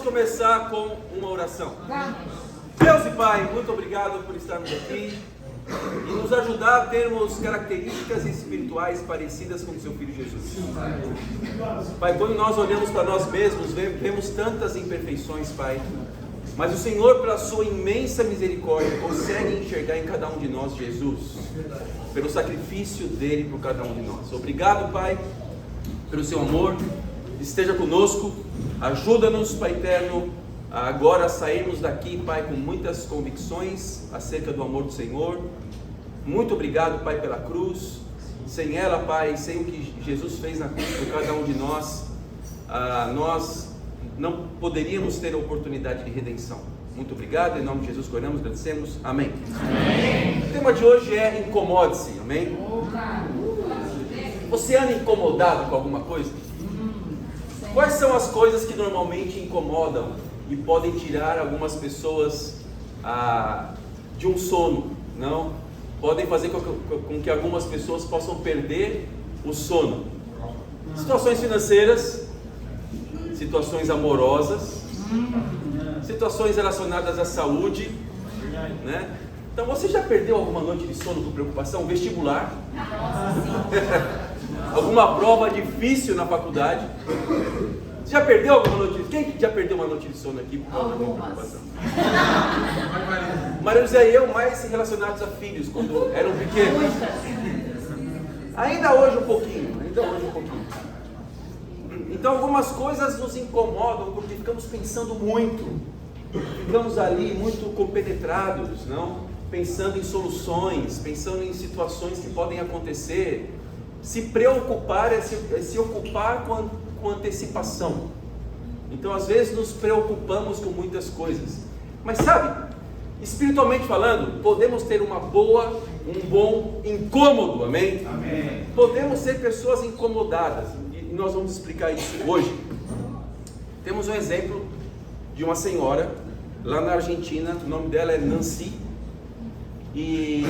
começar com uma oração. Deus e Pai, muito obrigado por estarmos aqui e nos ajudar a termos características espirituais parecidas com o seu Filho Jesus. Pai, quando nós olhamos para nós mesmos, vemos tantas imperfeições, Pai, mas o Senhor, pela sua imensa misericórdia, consegue enxergar em cada um de nós Jesus, pelo sacrifício dele por cada um de nós. Obrigado, Pai, pelo seu amor. Esteja conosco, ajuda-nos, Pai eterno, a agora sairmos daqui, Pai, com muitas convicções acerca do amor do Senhor. Muito obrigado, Pai, pela cruz. Sem ela, Pai, sem o que Jesus fez na cruz por cada um de nós, nós não poderíamos ter a oportunidade de redenção. Muito obrigado, em nome de Jesus oramos, agradecemos, amém. Amém. O tema de hoje é incomode-se, amém? Você anda incomodado com alguma coisa? Quais são as coisas que normalmente incomodam e podem tirar algumas pessoas de um sono? Não? Podem fazer com que algumas pessoas possam perder o sono. Situações financeiras, situações amorosas, situações relacionadas à saúde, né? Então você já perdeu alguma noite de sono por preocupação? Vestibular? Alguma prova difícil na faculdade? Você já perdeu alguma noite? Quem já perdeu uma noite de sono aqui por causa de preocupação? Maria José e eu mais relacionados a filhos quando eram pequenos. Ainda hoje um pouquinho. Então algumas coisas nos incomodam porque ficamos pensando muito. Ficamos ali muito compenetrados, não? Pensando em soluções, pensando em situações que podem acontecer. Se preocupar é se ocupar com antecipação. Então às vezes nos preocupamos com muitas coisas. Mas sabe, espiritualmente falando, podemos ter um bom incômodo, amém? Amém. Podemos ser pessoas incomodadas. E nós vamos explicar isso hoje. Temos um exemplo de uma senhora lá na Argentina, o nome dela é Nancy. E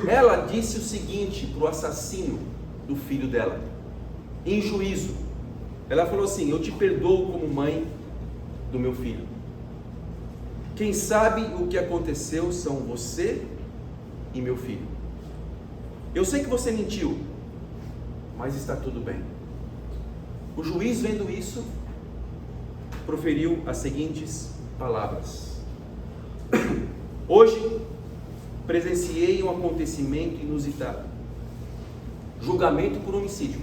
ela disse o seguinte para o assassino do filho dela, em juízo. Ela falou assim: eu te perdoo como mãe do meu filho. Quem sabe o que aconteceu são você e meu filho. Eu sei que você mentiu, mas está tudo bem. O juiz, vendo isso, proferiu as seguintes palavras: hoje presenciei um acontecimento inusitado. Julgamento por homicídio.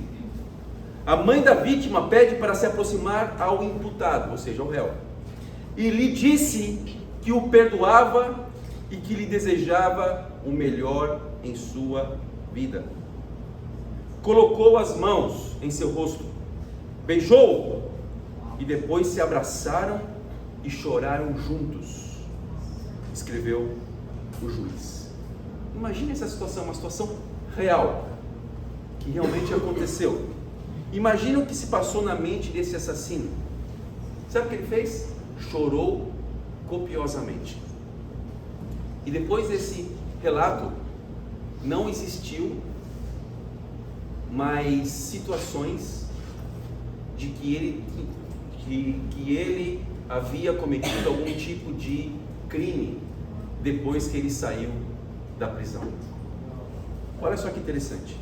A mãe da vítima pede para se aproximar ao imputado, ou seja, ao réu, e lhe disse que o perdoava e que lhe desejava o melhor em sua vida. Colocou as mãos em seu rosto, beijou-o e depois se abraçaram e choraram juntos, escreveu o juiz. Imagine essa situação, uma situação real, que realmente aconteceu. Imagina o que se passou na mente desse assassino. Sabe o que ele fez? Chorou copiosamente. E depois desse relato, não existiu mais situações de que ele havia cometido algum tipo de crime depois que ele saiu da prisão. Olha só que interessante.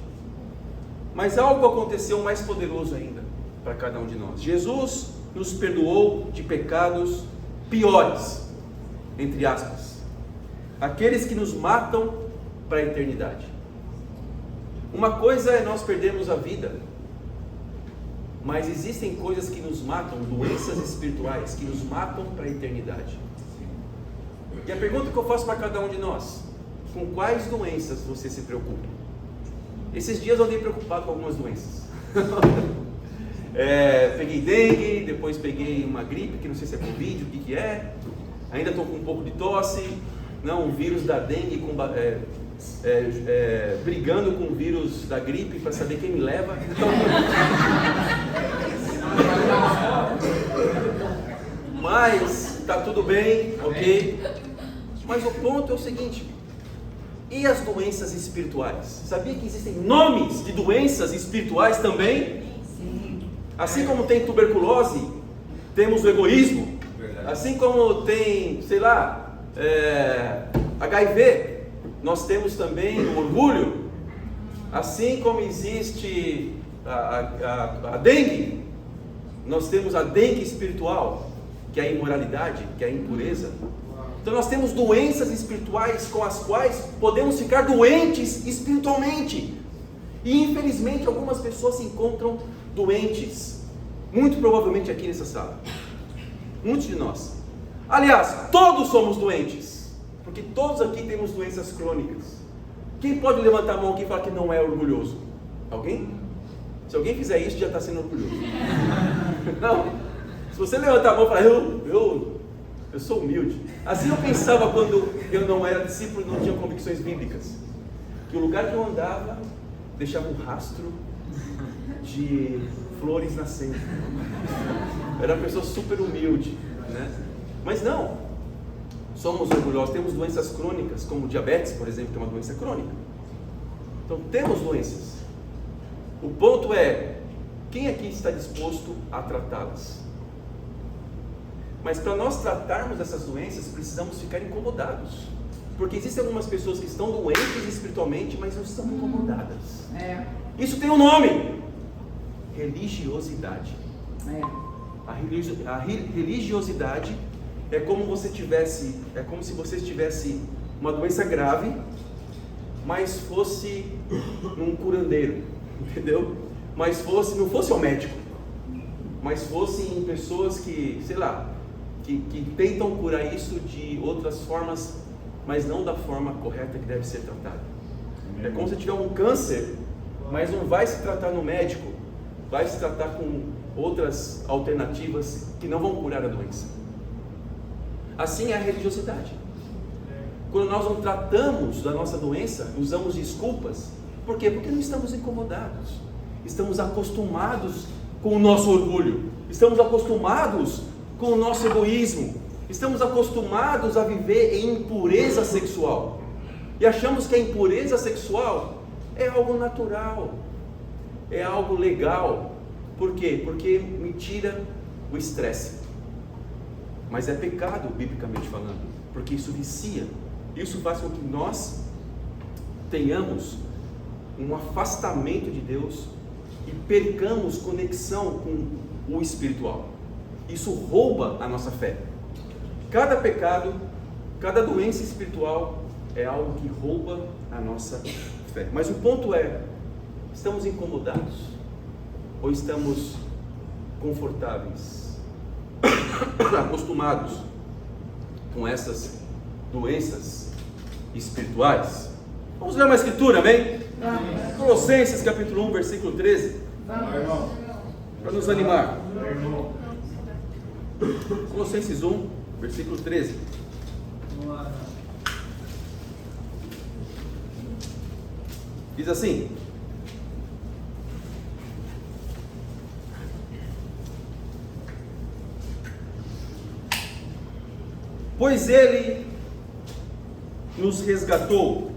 Mas algo aconteceu mais poderoso ainda para cada um de nós. Jesus nos perdoou de pecados piores, entre aspas, aqueles que nos matam para a eternidade. Uma coisa é nós perdermos a vida, mas existem coisas que nos matam, doenças espirituais que nos matam para a eternidade. E a pergunta que eu faço para cada um de nós: com quais doenças você se preocupa? Esses dias eu andei preocupado com algumas doenças. Peguei dengue, depois peguei uma gripe, que não sei se é Covid, o que é. Ainda estou com um pouco de tosse. Não, o vírus da dengue brigando com o vírus da gripe para saber quem me leva. Então, mas está tudo bem, ok? Mas o ponto é o seguinte: e as doenças espirituais? Sabia que existem nomes de doenças espirituais também? Sim. Assim como tem tuberculose, temos o egoísmo, Assim como tem, sei lá, HIV, nós temos também o orgulho. Assim como existe a dengue, nós temos a dengue espiritual, que é a imoralidade, que é a impureza. Então nós temos doenças espirituais com as quais podemos ficar doentes espiritualmente. E infelizmente algumas pessoas se encontram doentes, muito provavelmente aqui nessa sala. Muitos de nós. Aliás, todos somos doentes, porque todos aqui temos doenças crônicas. Quem pode levantar a mão aqui e falar que não é orgulhoso? Alguém? Se alguém fizer isso, já está sendo orgulhoso. Não. Se você levantar a mão e falar, eu sou humilde. Assim eu pensava quando eu não era discípulo e não tinha convicções bíblicas. Que o lugar que eu andava deixava um rastro de flores nascendo. Era uma pessoa super humilde, né? Mas não, somos orgulhosos, temos doenças crônicas, como diabetes, por exemplo, que é uma doença crônica. Então temos doenças. O ponto é, quem aqui está disposto a tratá-las? Mas para nós tratarmos essas doenças, precisamos ficar incomodados. Porque existem algumas pessoas que estão doentes espiritualmente, mas não estão incomodadas. Isso tem um nome: religiosidade. A religiosidade é como se você tivesse uma doença grave, mas fosse um curandeiro, entendeu? Mas não fosse ao médico, mas fosse em pessoas que, sei lá, que tentam curar isso de outras formas, mas não da forma correta que deve ser tratada. É como se tiver um câncer, mas não vai se tratar no médico, vai se tratar com outras alternativas que não vão curar a doença. Assim é a religiosidade. Quando nós não tratamos da nossa doença, usamos desculpas. Por quê? Porque não estamos incomodados. Estamos acostumados com o nosso orgulho. Estamos acostumados com o nosso egoísmo. Estamos acostumados a viver em impureza sexual. E achamos que a impureza sexual é algo natural, é algo legal. Por quê? Porque me tira o estresse. Mas é pecado, biblicamente falando, porque isso vicia. Isso faz com que nós tenhamos um afastamento de Deus e percamos conexão com o espiritual. Isso rouba a nossa fé. Cada pecado, cada doença espiritual é algo que rouba a nossa fé. Mas o ponto é, estamos incomodados ou estamos confortáveis, acostumados com essas doenças espirituais? Vamos ler uma escritura, amém? Colossenses capítulo 1, versículo 13, para nos animar. Colossenses 1, versículo 13. Diz assim: pois Ele nos resgatou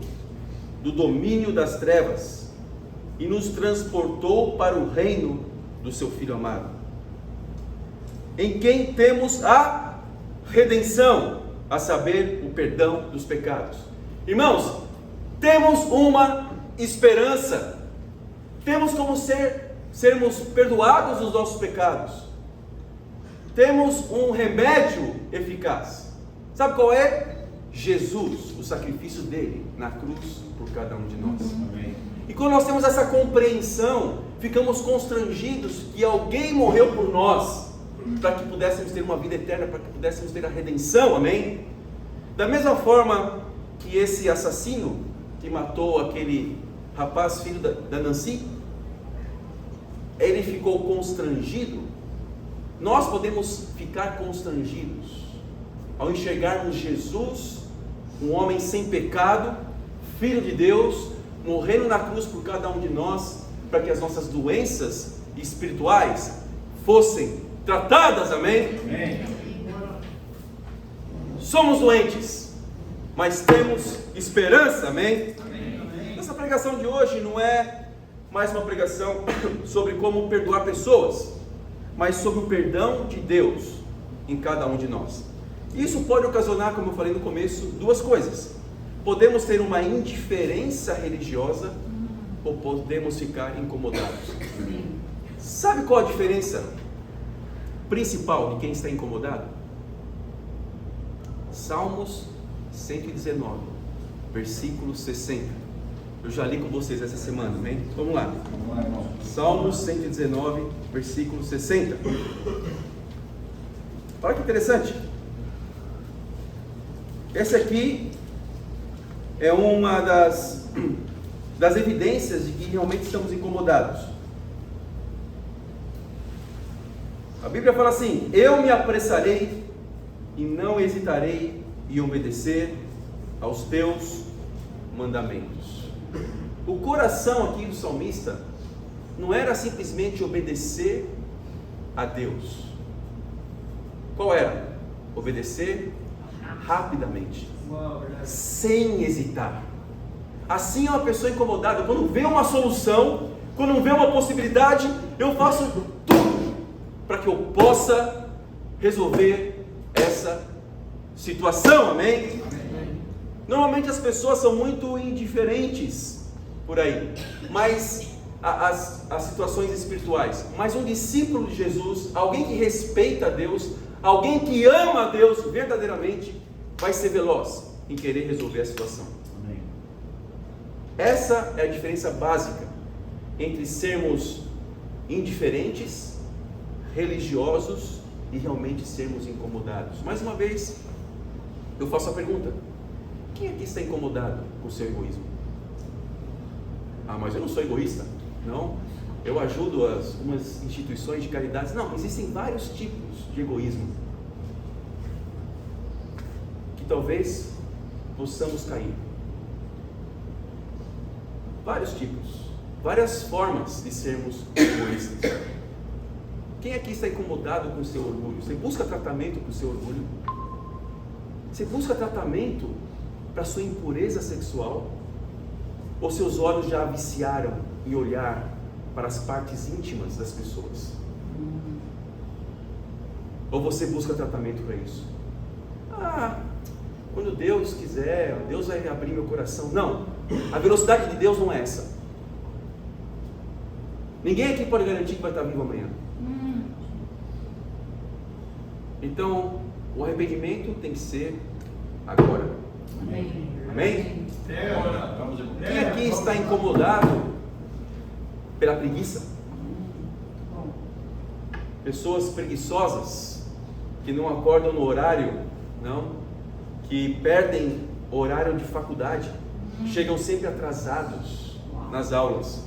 do domínio das trevas e nos transportou para o reino do seu Filho amado, em quem temos a redenção, a saber, o perdão dos pecados. Irmãos, temos uma esperança, temos como sermos perdoados dos nossos pecados, temos um remédio eficaz. Sabe qual é? Jesus, o sacrifício dele na cruz por cada um de nós. E quando nós temos essa compreensão, ficamos constrangidos que alguém morreu por nós, para que pudéssemos ter uma vida eterna, para que pudéssemos ter a redenção, amém? Da mesma forma que esse assassino que matou aquele rapaz, filho da Nancy, ele ficou constrangido, nós podemos ficar constrangidos ao enxergarmos Jesus, um homem sem pecado, Filho de Deus, morrendo na cruz por cada um de nós, para que as nossas doenças espirituais fossem tratadas, amém? Amém. Somos doentes, mas temos esperança, amém? Amém? Essa pregação de hoje não é mais uma pregação sobre como perdoar pessoas, mas sobre o perdão de Deus em cada um de nós. Isso pode ocasionar, como eu falei no começo, duas coisas. Podemos ter uma indiferença religiosa ou podemos ficar incomodados. Sabe qual a diferença principal de quem está incomodado? Salmos 119, versículo 60. Eu já li com vocês essa semana, amém? Vamos lá. Irmão. Salmos 119, versículo 60. Olha que interessante. Essa aqui é uma das evidências de que realmente estamos incomodados. A Bíblia fala assim: eu me apressarei e não hesitarei em obedecer aos teus mandamentos. O coração aqui do salmista não era simplesmente obedecer a Deus. Qual era? Obedecer rapidamente, sem hesitar. Assim é uma pessoa incomodada. Quando vê uma solução, quando vê uma possibilidade, eu faço tudo para que eu possa resolver essa situação, amém? Normalmente as pessoas são muito indiferentes por aí, mas as situações espirituais. Mas um discípulo de Jesus, alguém que respeita a Deus, alguém que ama a Deus verdadeiramente, vai ser veloz em querer resolver a situação. Amém. Essa é a diferença básica entre sermos indiferentes, religiosos e realmente sermos incomodados. Mais uma vez, eu faço a pergunta: quem aqui está incomodado com o seu egoísmo? Ah, mas eu não sou egoísta. Não, eu ajudo algumas instituições de caridade. Não, existem vários tipos de egoísmo que talvez possamos cair. Vários tipos, várias formas de sermos egoístas. Quem aqui está incomodado com o seu orgulho? Você busca tratamento para o seu orgulho? Você busca tratamento para a sua impureza sexual? Ou seus olhos já viciaram em olhar para as partes íntimas das pessoas? Ou você busca tratamento para isso? Ah, quando Deus quiser, Deus vai abrir meu coração. Não, a velocidade de Deus não é essa. Ninguém aqui pode garantir que vai estar vivo amanhã. Então, o arrependimento tem que ser agora. Amém. Amém? Vamos Quem aqui está incomodado pela preguiça? Pessoas preguiçosas que não acordam no horário, não, que perdem horário de faculdade, chegam sempre atrasados nas aulas.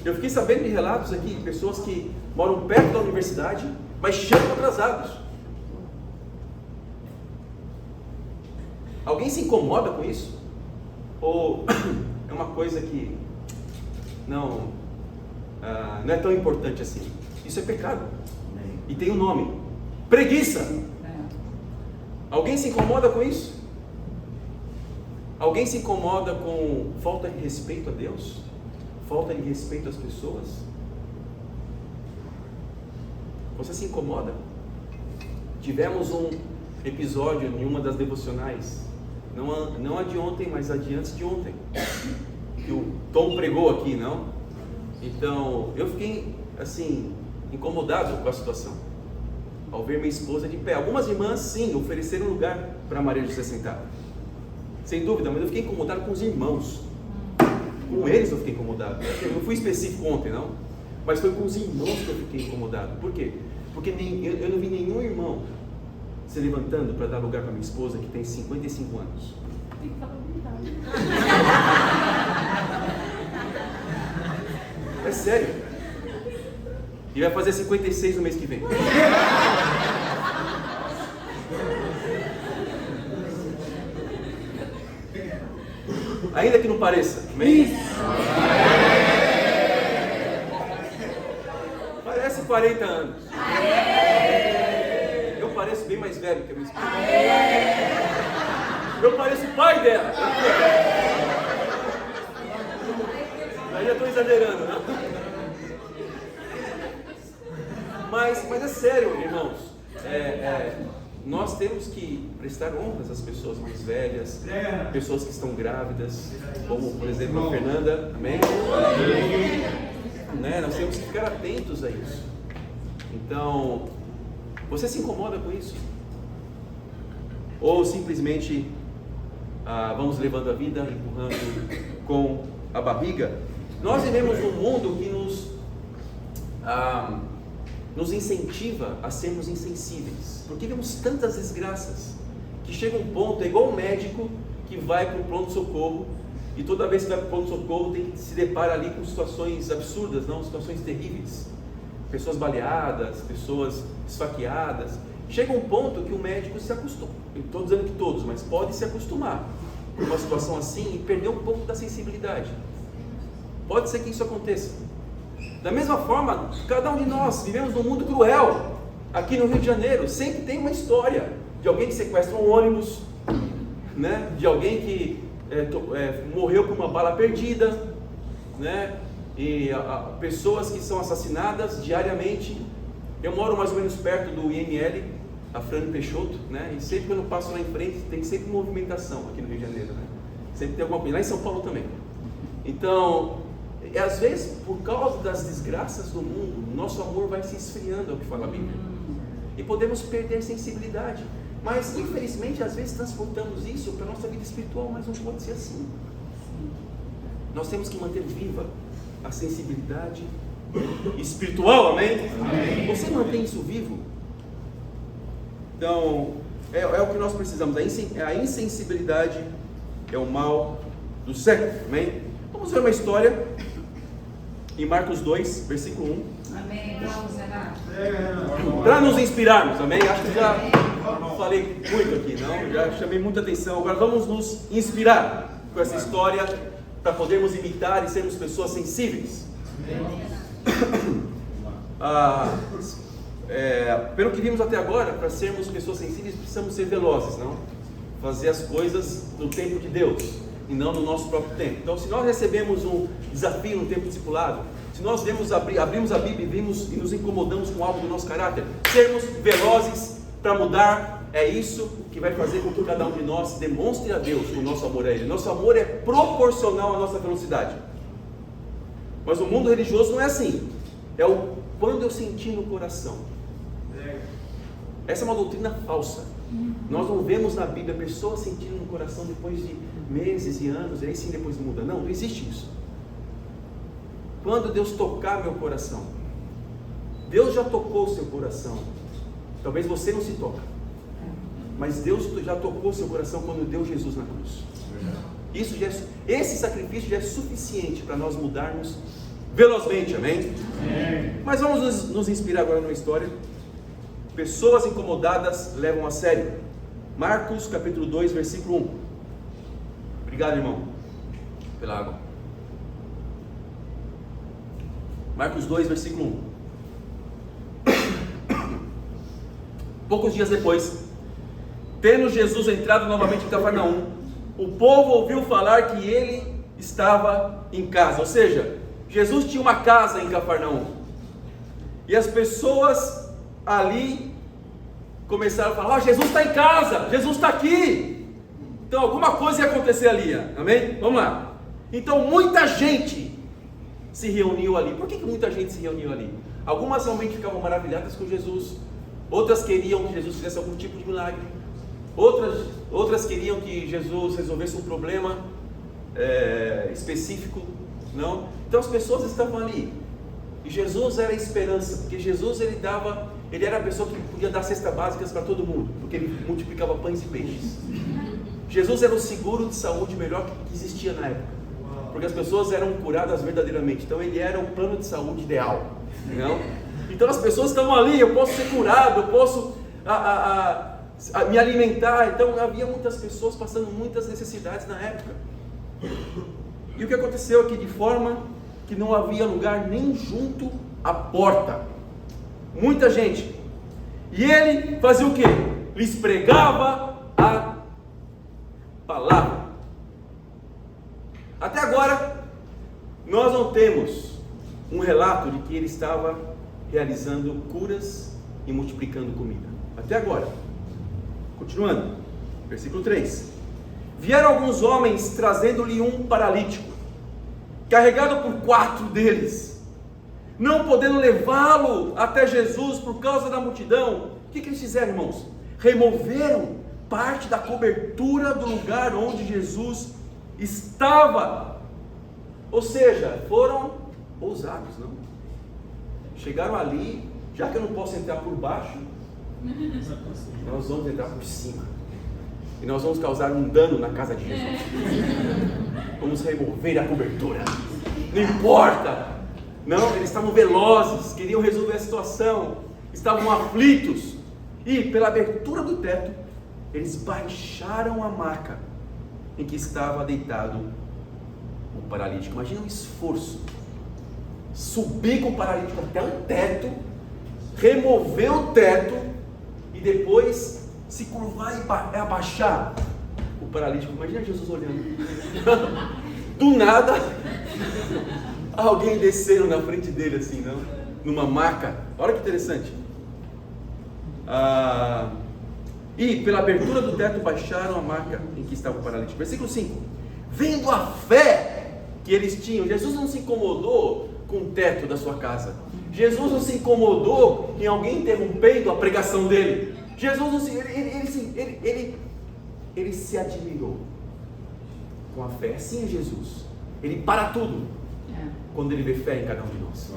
Eu fiquei sabendo de relatos aqui de pessoas que moram perto da universidade, mas chegam atrasados. Alguém se incomoda com isso? Ou é uma coisa que não é tão importante assim? Isso é pecado. E tem um nome: preguiça. Alguém se incomoda com isso? Alguém se incomoda com falta de respeito a Deus? Falta de respeito às pessoas? Você se incomoda? Tivemos um episódio em uma das devocionais, não a de ontem, mas a de antes de ontem, que o Tom pregou aqui, não? Então, eu fiquei assim, incomodado com a situação, ao ver minha esposa de pé. Algumas irmãs, sim, ofereceram lugar para Maria José sentar, sem dúvida, mas eu fiquei incomodado com os irmãos. Com eles eu fiquei incomodado. Eu não fui específico ontem, não, mas foi com os irmãos que eu fiquei incomodado. Por quê? Porque eu não vi nenhum irmão se levantando para dar lugar para minha esposa, que tem 55 anos. Tem que falar a verdade. É sério. E vai fazer 56 no mês que vem. Ainda que não pareça. Amém? Parece 40 anos. Eu pareço bem mais velho que a minha esposa. Eu pareço o pai dela. Aí já estou exagerando, né? Mas é sério, irmãos. nós temos que prestar honras às pessoas mais velhas, pessoas que estão grávidas, como por exemplo a Fernanda, amém? Né? Nós temos que ficar atentos a isso. Então, você se incomoda com isso? Ou simplesmente vamos levando a vida, empurrando com a barriga? Nós vivemos num mundo que nos incentiva a sermos insensíveis, porque vemos tantas desgraças, que chega um ponto, é igual um médico que vai para o pronto-socorro, e toda vez que vai para o pronto-socorro tem que se depara ali com situações absurdas, não? Situações terríveis, pessoas baleadas, pessoas esfaqueadas. Chega um ponto que o médico se acostuma, eu estou dizendo que todos, mas pode se acostumar com uma situação assim e perder um pouco da sensibilidade. Pode ser que isso aconteça. Da mesma forma, cada um de nós vivemos num mundo cruel. Aqui no Rio de Janeiro sempre tem uma história de alguém que sequestra um ônibus, né? De alguém que morreu com uma bala perdida, né? E pessoas que são assassinadas diariamente. Eu moro mais ou menos perto do IML, a Frane Peixoto, né? E sempre quando eu passo lá em frente tem sempre movimentação aqui no Rio de Janeiro, né? Sempre tem alguma coisa, lá em São Paulo também. Então, às vezes, por causa das desgraças do mundo, nosso amor vai se esfriando, é o que fala a Bíblia. E podemos perder sensibilidade. Mas, infelizmente, às vezes transportamos isso para a nossa vida espiritual, mas não pode ser assim. Nós temos que manter viva a sensibilidade espiritual, amém? Amém. Você mantém isso vivo? Então, é o que nós precisamos. A insensibilidade é o mal do século, amém? Vamos ver uma história em Marcos 2, versículo 1. Amém. Vamos, Renato. Para nos inspirarmos, amém? Acho que já falei muito aqui, não? Já chamei muita atenção. Agora vamos nos inspirar com essa história para podermos imitar e sermos pessoas sensíveis. Pelo que vimos até agora, para sermos pessoas sensíveis precisamos ser velozes, não? Fazer as coisas no tempo de Deus e não no nosso próprio tempo. Então, se nós recebemos um desafio no tempo discipulado, se nós abrimos a Bíblia e nos incomodamos com algo do nosso caráter, sermos velozes para mudar, é isso que vai fazer com que cada um de nós demonstre a Deus o nosso amor a Ele. Nosso amor é proporcional à nossa velocidade. Mas o mundo religioso não é assim. É o quando eu senti no coração. Essa é uma doutrina falsa. Nós não vemos na Bíblia pessoas sentindo no coração depois de meses e anos, e aí sim depois muda. Não existe isso. Quando Deus tocar meu coração, Deus já tocou o seu coração. Talvez você não se toca, mas Deus já tocou o seu coração quando deu Jesus na cruz. Esse sacrifício já é suficiente para nós mudarmos velozmente, amém? Mas vamos nos inspirar agora numa história. Pessoas incomodadas levam a sério. Marcos capítulo 2, versículo 1. Obrigado, irmão, pela água. Marcos 2, versículo 1. Poucos dias depois, tendo Jesus entrado novamente em Cafarnaum, o povo ouviu falar que ele estava em casa. Ou seja, Jesus tinha uma casa em Cafarnaum. E as pessoas ali começaram a falar: Jesus está em casa, Jesus está aqui. Então alguma coisa ia acontecer ali, amém? Vamos lá. Então muita gente se reuniu ali. Por que muita gente se reuniu ali? Algumas realmente ficavam maravilhadas com Jesus, outras queriam que Jesus fizesse algum tipo de milagre, outras queriam que Jesus resolvesse um problema específico, não? Então as pessoas estavam ali, e Jesus era a esperança, porque Jesus ele era a pessoa que podia dar cestas básicas para todo mundo, porque ele multiplicava pães e peixes. Jesus era o seguro de saúde melhor que existia na época, porque as pessoas eram curadas verdadeiramente. Então ele era o plano de saúde ideal, não? Então as pessoas estavam ali, eu posso ser curado, eu posso me alimentar. Então havia muitas pessoas passando muitas necessidades na época. E o que aconteceu aqui, de forma que não havia lugar nem junto à porta, muita gente, e ele fazia o que? Lhes pregava a palavra. Até agora nós não temos um relato de que ele estava realizando curas e multiplicando comida. Até agora. Continuando. Versículo 3. Vieram alguns homens trazendo-lhe um paralítico, carregado por 4 deles. Não podendo levá-lo até Jesus por causa da multidão, o que eles fizeram, irmãos? Removeram parte da cobertura do lugar onde Jesus estava. Ou seja, foram ousados, não? Chegaram ali, já que eu não posso entrar por baixo, nós vamos entrar por cima. E nós vamos causar um dano na casa de Jesus. Vamos remover a cobertura. Não importa. Não, eles estavam velozes, queriam resolver a situação, estavam aflitos. E pela abertura do teto, eles baixaram a maca em que estava deitado o paralítico. Imagina um esforço. Subir com o paralítico até o teto, remover o teto e depois se curvar e abaixar o paralítico. Imagina Jesus olhando. Do nada, alguém descendo na frente dele assim, não? Numa maca. Olha que interessante. E pela abertura do teto baixaram a maca em que estava o paralítico. Versículo 5. Vendo a fé que eles tinham, Jesus não se incomodou com o teto da sua casa. Jesus não se incomodou em alguém interrompendo a pregação dele. Jesus não se, ele se admirou com a fé. Assim é Jesus. Ele para tudo quando ele vê fé em cada um de nós.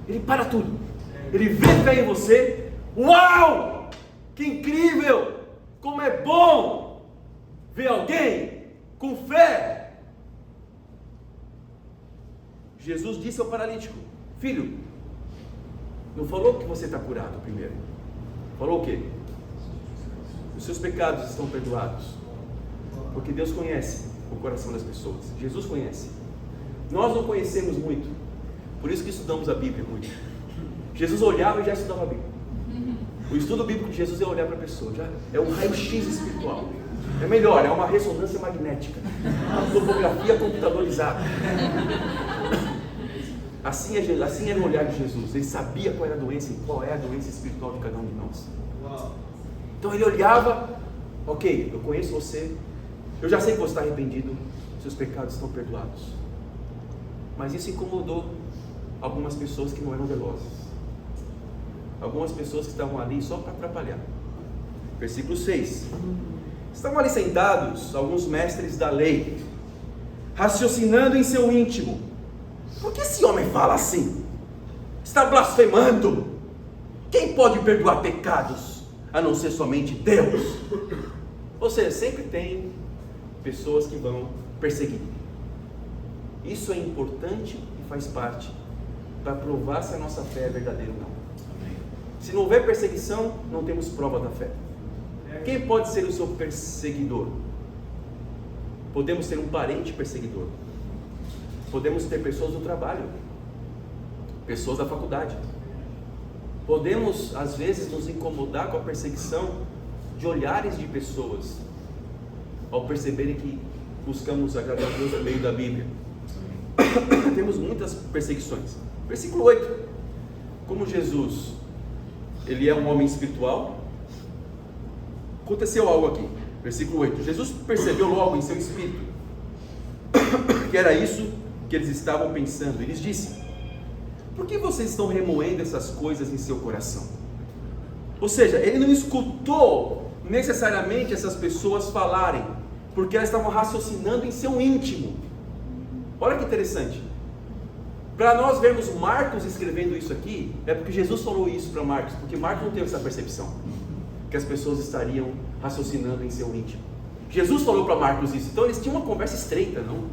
Ele para tudo. Ele vê fé em você. Uau! Que incrível! Como é bom ver alguém com fé. Jesus disse ao paralítico: filho, não falou que você está curado primeiro? Falou o quê? Os seus pecados estão perdoados. Porque Deus conhece o coração das pessoas. Jesus conhece. Nós não conhecemos muito. Por isso que estudamos a Bíblia muito. Jesus olhava e já estudava a Bíblia. O estudo bíblico de Jesus é olhar para a pessoa. Já é um raio-x espiritual. É melhor, é uma ressonância magnética. Uma topografia computadorizada. Assim era o olhar de Jesus. Ele sabia qual era a doença e qual é a doença espiritual de cada um de nós. Então ele olhava: ok, eu conheço você, eu já sei que você está arrependido, seus pecados estão perdoados. Mas isso incomodou algumas pessoas que não eram velozes. Algumas pessoas que estavam ali só para atrapalhar. Versículo 6. Estavam ali sentados alguns mestres da lei, raciocinando em seu íntimo: por que esse homem fala assim? Está blasfemando. Quem pode perdoar pecados a não ser somente Deus? Ou seja, sempre tem pessoas que vão perseguir. Isso é importante e faz parte para provar se a nossa fé é verdadeira ou não. Se não houver perseguição, não temos prova da fé. Quem pode ser o seu perseguidor? Podemos ter um parente perseguidor. Podemos ter pessoas do trabalho, pessoas da faculdade. Podemos, às vezes, nos incomodar com a perseguição de olhares de pessoas, ao perceberem que buscamos agradar a Deus no meio da Bíblia. Temos muitas perseguições. Versículo 8. Como Jesus, ele é um homem espiritual, aconteceu algo aqui. Versículo 8. Jesus percebeu logo em seu espírito que era isso que eles estavam pensando. Ele disse: por que vocês estão remoendo essas coisas em seu coração? Ou seja, ele não escutou necessariamente essas pessoas falarem, porque elas estavam raciocinando em seu íntimo. Olha que interessante. Para nós vermos Marcos escrevendo isso aqui, é porque Jesus falou isso para Marcos, porque Marcos não teve essa percepção, que as pessoas estariam raciocinando em seu íntimo. Jesus falou para Marcos isso, então eles tinham uma conversa estreita, não?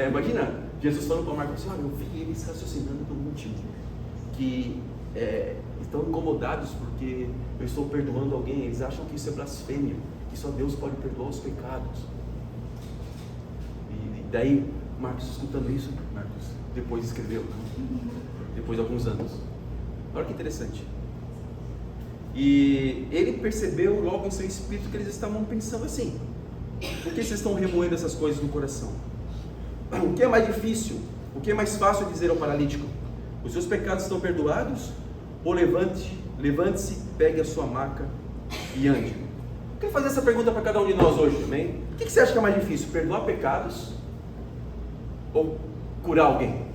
Imagina, Jesus falando para Marcos assim: olha, eu vi eles raciocinando no íntimo, que estão incomodados porque eu estou perdoando alguém, eles acham que isso é blasfêmia, que só Deus pode perdoar os pecados. E daí, Marcos, escutando isso, Marcos depois escreveu, depois de alguns anos. Olha que interessante. E ele percebeu logo em seu espírito que eles estavam pensando assim: por que vocês estão remoendo essas coisas no coração? O que é mais difícil? O que é mais fácil dizer ao paralítico: os seus pecados estão perdoados? ou levante-se, pegue a sua maca e ande. Eu quero fazer essa pergunta para cada um de nós hoje, amém? O que você acha que é mais difícil, perdoar pecados ou curar alguém?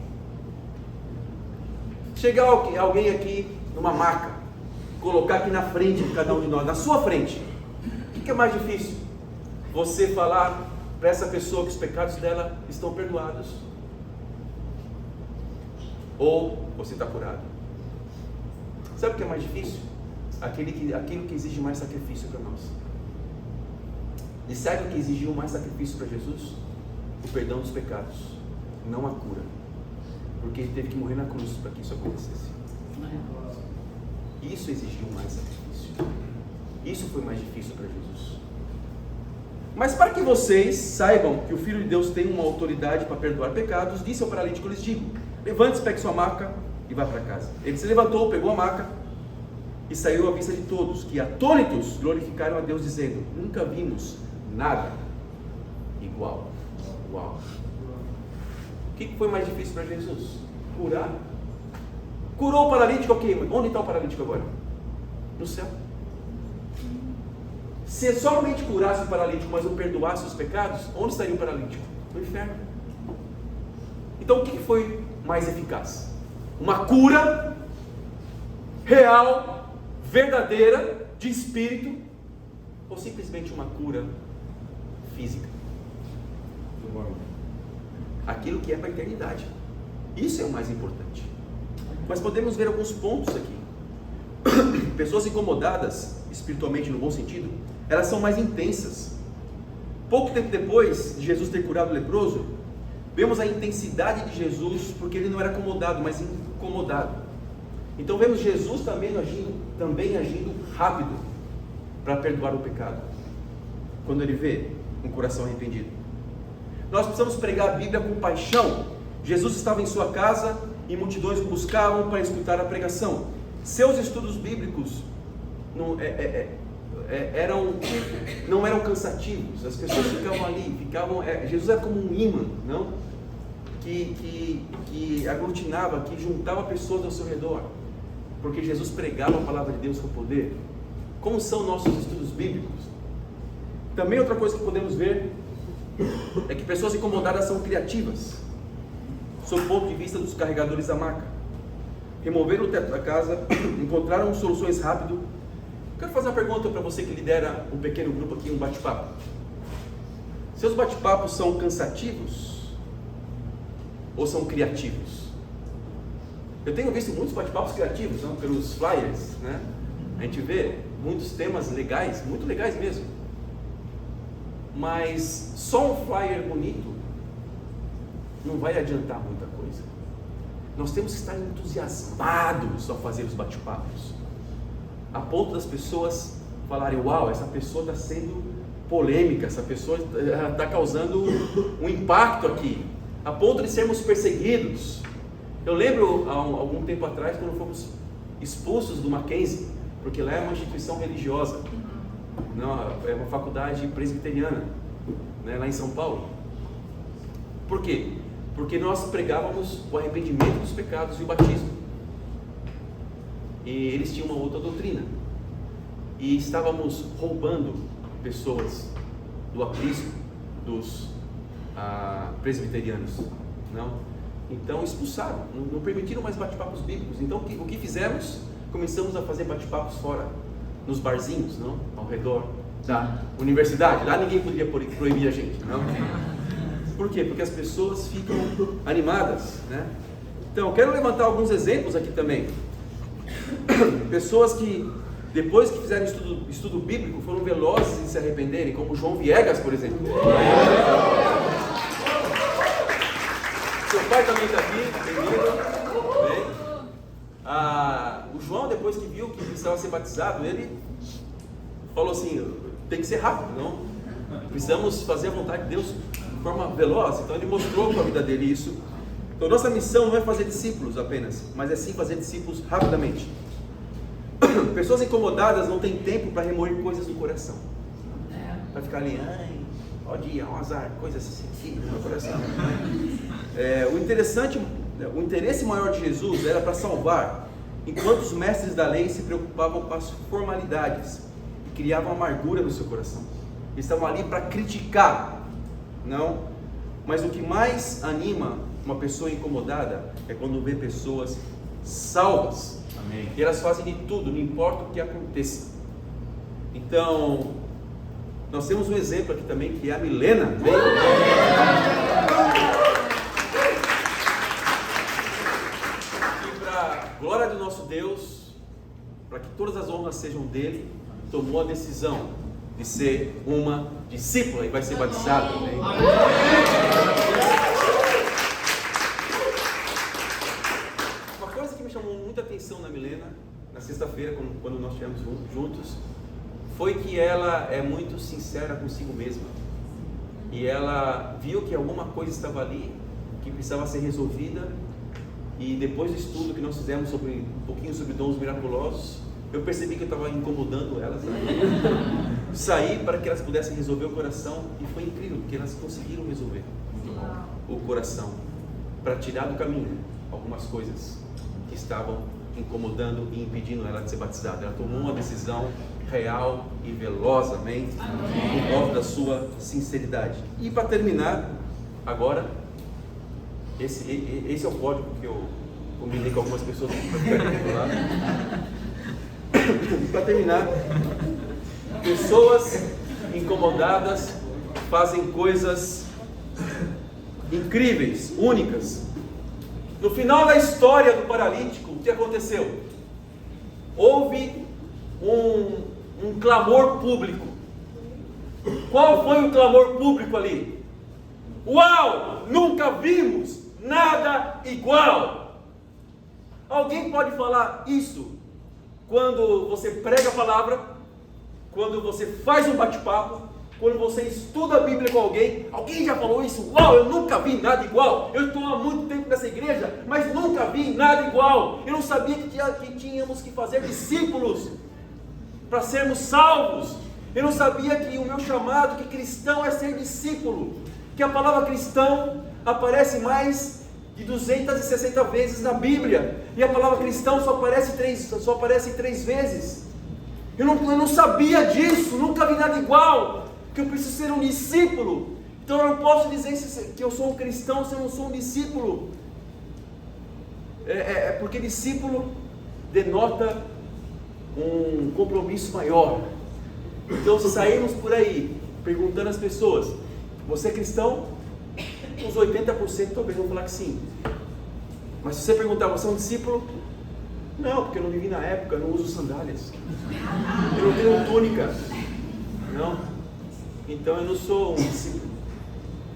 Chegar alguém aqui numa maca, colocar aqui na frente de cada um de nós, na sua frente, o que é mais difícil? Você falar para essa pessoa que os pecados dela estão perdoados, ou você está curado? Sabe o que é mais difícil? Aquilo que exige mais sacrifício para nós. E sabe o que exigiu mais sacrifício para Jesus? O perdão dos pecados, não a cura, porque ele teve que morrer na cruz para que isso acontecesse. Isso exigiu mais sacrifício. Isso foi mais difícil para Jesus. Mas para que vocês saibam que o Filho de Deus tem uma autoridade para perdoar pecados, disse ao paralítico: lhes digo, levante-se, pegue sua maca e vá para casa. Ele se levantou, pegou a maca e saiu à vista de todos, que atônitos glorificaram a Deus, dizendo: nunca vimos nada igual. Uau! O que foi mais difícil para Jesus? Curar? Curou o paralítico, ok, onde está o paralítico agora? No céu. Se somente curasse o paralítico, mas não perdoasse os pecados, onde estaria o paralítico? No inferno. Então o que foi mais eficaz? Uma cura real, verdadeira, de espírito, ou simplesmente uma cura física? Aquilo que é para a eternidade. Isso é o mais importante. Mas podemos ver alguns pontos aqui. Pessoas incomodadas, espiritualmente no bom sentido, elas são mais intensas. Pouco tempo depois de Jesus ter curado o leproso, vemos a intensidade de Jesus, porque ele não era acomodado, mas incomodado. Então vemos Jesus também agindo rápido para perdoar o pecado, quando ele vê um coração arrependido. Nós precisamos pregar a Bíblia com paixão. Jesus estava em sua casa e multidões o buscavam para escutar a pregação. Seus estudos bíblicos não eram cansativos. As pessoas ficavam ali, Jesus era como um imã, não? Que aglutinava, que juntava pessoas ao seu redor, porque Jesus pregava a palavra de Deus com poder. Como são nossos estudos bíblicos? Também outra coisa que podemos ver é que pessoas incomodadas são criativas, sob o ponto de vista dos carregadores da maca. Removeram o teto da casa, encontraram soluções rápido. Quero fazer uma pergunta para você que lidera um pequeno grupo aqui, um bate-papo. Seus bate-papos são cansativos ou são criativos? Eu tenho visto muitos bate-papos criativos, não? Pelos flyers, né? A gente vê muitos temas legais, muito legais mesmo. Mas só um flyer bonito não vai adiantar muita coisa. Nós temos que estar entusiasmados ao fazer os bate-papos, a ponto das pessoas falarem: uau, essa pessoa está sendo polêmica, essa pessoa está causando um impacto aqui, a ponto de sermos perseguidos. Eu lembro há algum tempo atrás, quando fomos expulsos do Mackenzie, porque lá é uma instituição religiosa, não, é uma faculdade presbiteriana, né, lá em São Paulo. Por quê? Porque nós pregávamos o arrependimento dos pecados e o batismo, e eles tinham uma outra doutrina, e estávamos roubando pessoas do aprisco dos presbiterianos, não? Então expulsaram, não permitiram mais bate-papos bíblicos. Então o que fizemos? Começamos a fazer bate-papos fora, nos barzinhos, não? Ao redor da universidade. Lá ninguém podia proibir a gente, não? Por quê? Porque as pessoas ficam animadas, né? Então, quero levantar alguns exemplos aqui também. Pessoas que, depois que fizeram estudo bíblico, foram velozes em se arrependerem, como João Viegas, por exemplo. Seu pai também está aqui, bem-vindo. O João, depois que viu que precisava ser batizado, ele falou assim: tem que ser rápido, não? Precisamos fazer a vontade de Deus de forma veloz. Então ele mostrou com a vida dele isso. Então nossa missão não é fazer discípulos apenas, mas é sim fazer discípulos rapidamente. Pessoas incomodadas não têm tempo para remover coisas do coração, para ficar ali, ai, ó dia, ó azar, coisas assim no coração. O interesse maior de Jesus era para salvar, enquanto os mestres da lei se preocupavam com as formalidades e criavam amargura no seu coração. Eles estavam ali para criticar, não? Mas o que mais anima uma pessoa incomodada é quando vê pessoas salvas. Amém. E elas fazem de tudo, não importa o que aconteça. Então, nós temos um exemplo aqui também, que é a Milena. Vem. E para glória do nosso Deus, para que todas as honras sejam dele, tomou a decisão de ser uma discípula e vai ser batizada. Amém? Uma coisa que me chamou muita atenção na Milena, na sexta-feira, quando nós estivemos juntos, foi que ela é muito sincera consigo mesma. E ela viu que alguma coisa estava ali, que precisava ser resolvida. E depois do estudo que nós fizemos um pouquinho sobre dons miraculosos, eu percebi que eu estava incomodando elas. Saí para que elas pudessem resolver o coração, e foi incrível, porque elas conseguiram resolver o coração, para tirar do caminho algumas coisas que estavam incomodando e impedindo ela de ser batizada. Ela tomou uma decisão real e veloz, amém? Por causa da sua sinceridade. E para terminar, agora, esse é o código que eu combinei com algumas pessoas para ficar aqui lá. Para terminar, pessoas incomodadas fazem coisas incríveis, únicas. No final da história do paralítico, o que aconteceu? Houve um clamor público. Qual foi o clamor público ali? Uau! Nunca vimos nada igual! Alguém pode falar isso quando você prega a palavra, quando você faz um bate-papo, quando você estuda a Bíblia com alguém? Alguém já falou isso? Uau, eu nunca vi nada igual! Eu estou há muito tempo nessa igreja, mas nunca vi nada igual! Eu não sabia que tínhamos que fazer discípulos para sermos salvos. Eu não sabia que o meu chamado, que cristão, é ser discípulo. Que a palavra cristão aparece mais de 260 vezes na Bíblia, e a palavra cristão só aparece três vezes. Eu não sabia disso, nunca vi nada igual. Que eu preciso ser um discípulo. Então eu não posso dizer que eu sou um cristão se eu não sou um discípulo. Porque discípulo denota um compromisso maior. Então, se sairmos por aí perguntando às pessoas: você é cristão? Uns 80% talvez vão falar que sim. Mas se você perguntar: você é um discípulo? Não, porque eu não vivi na época, eu não uso sandálias, eu não tenho túnica. Não. Então eu não sou um discípulo.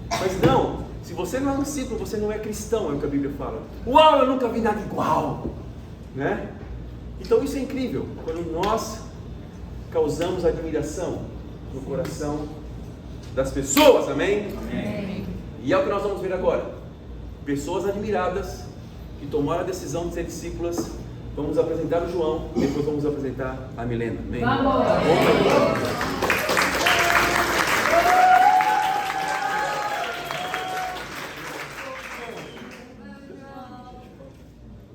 Mas não, se você não é um discípulo, você não é cristão, é o que a Bíblia fala. Uau, eu nunca vi nada igual, né? Então isso é incrível, quando nós causamos admiração no coração das pessoas, amém? Amém. E é o que nós vamos ver agora. Pessoas admiradas que tomaram a decisão de ser discípulas. Vamos apresentar o João, e depois vamos apresentar a Milena. Amém? Vamos!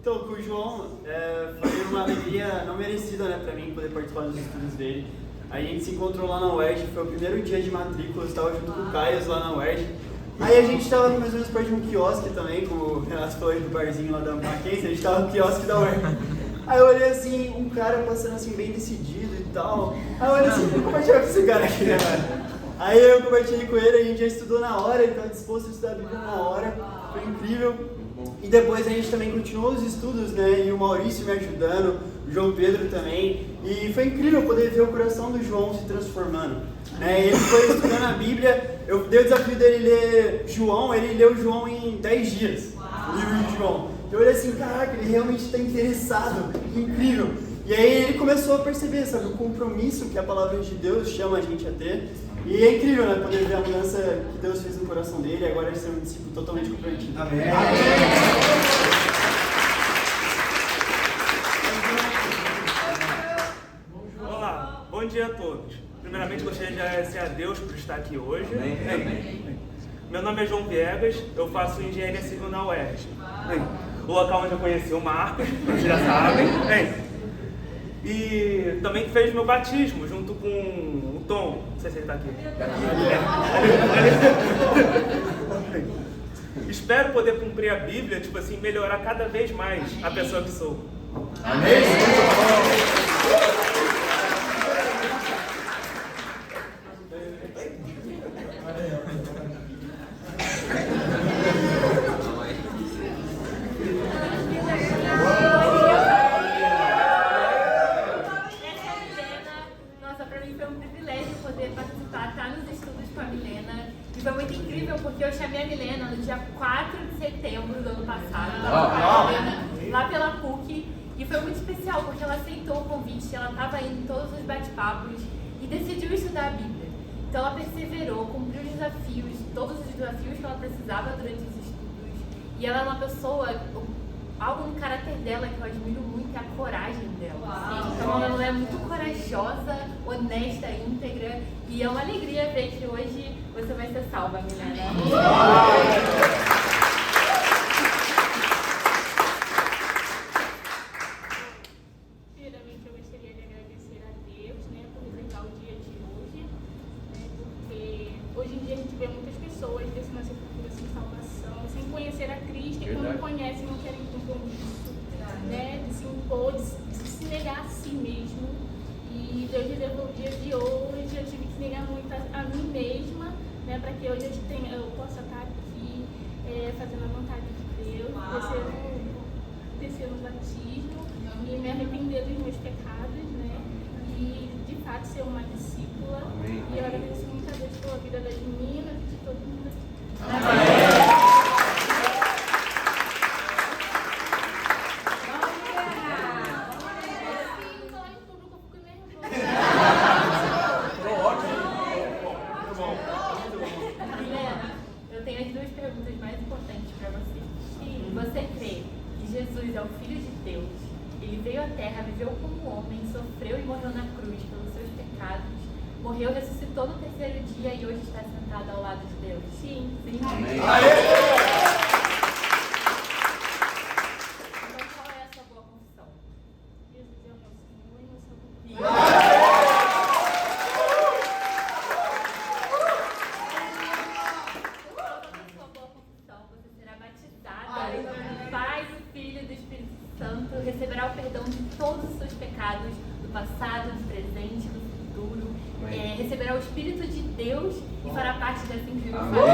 Então, com o João, foi uma alegria não merecida, né, pra mim poder participar dos estudos dele. A gente se encontrou lá na UERJ, foi o primeiro dia de matrícula, eu estava junto com o Caio lá na UERJ. Aí a gente estava mais ou menos perto de um quiosque também, como o Renato falou aí do barzinho lá da Mackenzie, a gente estava no quiosque da UERJ. Aí eu olhei assim, um cara passando assim bem decidido e tal. Aí eu olhei assim, vou compartilhar com esse cara aqui, né, mano? Aí eu compartilhei com ele, a gente já estudou na hora, ele estava disposto a estudar a Bíblia na hora, foi incrível. E depois a gente também continuou os estudos, né, e o Maurício me ajudando, o João Pedro também. E foi incrível poder ver o coração do João se transformando. Né? Ele foi estudando a Bíblia, eu dei o desafio dele ler João, ele leu João em 10 dias, o livro de João. Eu olhei assim, caraca, ele realmente está interessado, incrível. E aí ele começou a perceber, sabe, o compromisso que a palavra de Deus chama a gente a ter. E é incrível, né, poder ver a mudança que Deus fez no coração dele, e agora ele ser um discípulo totalmente comprometido. Amém. Olá, bom dia a todos. Primeiramente gostaria de agradecer a Deus por estar aqui hoje. Amém. Meu nome é João Viegas, eu faço engenharia civil na UERJ. o local onde eu conheci o Marcos, vocês já sabem. E também que fez meu batismo junto com o Tom. Não sei se ele está aqui. Espero poder cumprir a Bíblia, tipo assim, melhorar cada vez mais a pessoa que sou. Amém? Nossa, pra mim foi um privilégio poder participar, estar nos estudos com a Milena. E foi muito incrível porque eu chamei a Milena no dia 4 de setembro do ano passado. Lá pela PUC. E foi muito especial porque ela aceitou o convite, ela estava indo em todos os bate-papos e decidiu estudar a Bíblia. Então ela perseverou, cumpriu os desafios, todos os desafios que ela precisava durante os estudos. E ela é uma pessoa, algo no caráter dela que eu admiro muito é a coragem dela. Então ela é muito corajosa, honesta, íntegra. E é uma alegria ver que hoje você vai ser salva, Milena. Primeiramente, eu gostaria de agradecer a Deus, né, por reservar o dia de hoje, né, porque hoje em dia a gente vê muitas pessoas desse nosso procura sem salvação, sem conhecer a Cristo, e quando conhecem não querem compromisso, né, de se impor, de se negar a si mesmo. E Deus me levou o dia de hoje, eu tive que negar muito a mim mesma, né, para que hoje eu possa estar aqui fazendo a vontade de Deus, descer no batismo e me arrepender dos meus pecados, né? E de fato ser uma discípula. Amém. E eu agradeço muito a Deus pela vida das meninas e de todo mundo aqui. Falar em público, eu fico nervosa. Milena, eu tenho as duas perguntas mais importantes para você. Você crê que Jesus é o Filho de Deus? Ele veio à Terra, viveu como homem, sofreu e morreu na cruz pelos seus pecados, morreu, ressuscitou no terceiro dia e hoje está sentado ao lado de Deus? Sim. Sim. Amém. Então qual é a sua boa confissão? Jesus é o meu Senhor e meu Salvador. Sua boa confissão, você será batizada no Pai, do Filho e do Espírito Santo, receberá o perdão de todos os seus pecados, do passado, do presente, do futuro, receberá o Espírito de Deus e fará parte dessa incrível família.